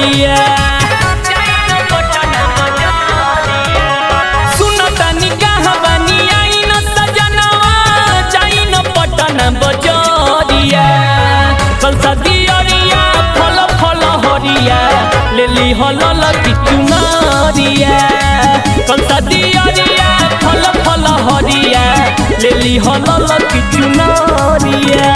बजरिया। सुनो तनी कहवानी आई न सजनवा जाई न पटन बजरिया। कलसा दियरिया फल फल हरिया लेली हलल की चुनरिया। कलसा दियरिया फल फल हरिया लेली हलल की चुनरिया।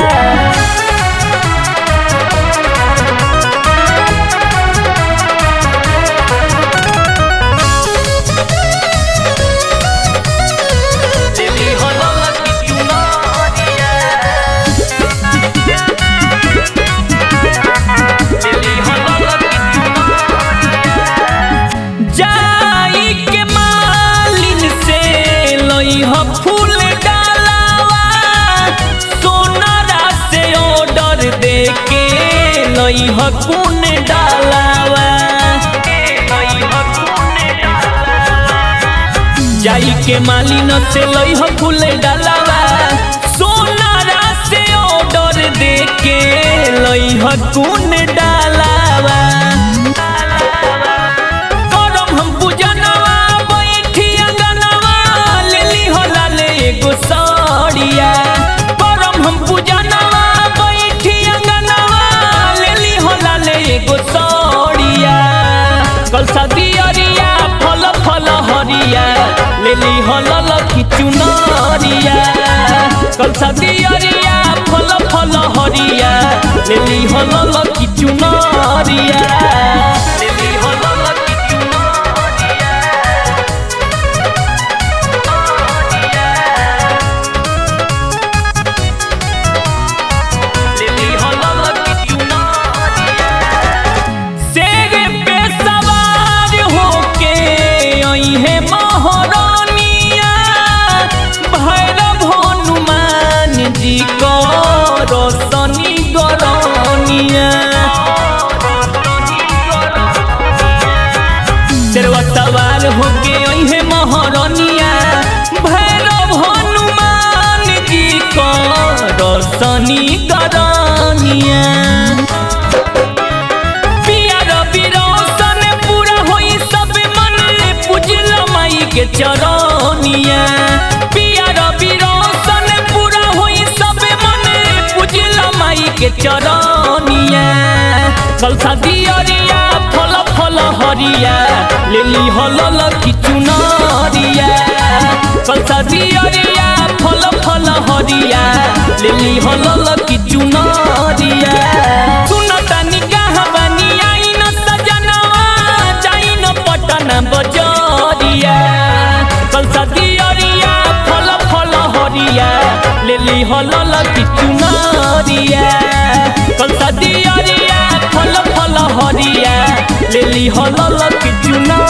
फूल डालावा सोनारा से ऑर्डर देके लई ह कौन डालावा। जाई के मालिन से लई ह फूल डालावा सोनारा से ऑर्डर देके लई ह कौन डालावा। साड़िया परम हम पूजनवा बैठी अंगनवा लेली होला ले एगो साड़िया। कलसा दियरिया फल फल हरिया लेली होला लखी चुनरिया। कलसा दियरिया फल फल हरिया लेली होला लखी चुनरिया। रोशनी गरनिया शेरवा सवार होके अइहे महारानिया भैरव हनुमान जी को रोशनी गरनिया। पिया रवि रोशन पूरा होई सब मन पूजल माई के चरनिया। पिया रवि रोशन पूरा होई सब मन पूजल माई के चरनिया। कलसा दियरिया फल फल हरिया लेली हलल की चुनरिया। कलसा दियरिया फल फल हरिया लेली हलल की चुनरिया। सुनो तनी कहवानी आई न सजनवा जाई न पटन बजरिया। कलसा दियरिया फल फल हरिया लेली हलल की चुनरिया। कलसा दियरिया फल फल हरिया लेली हलल की चुनरिया।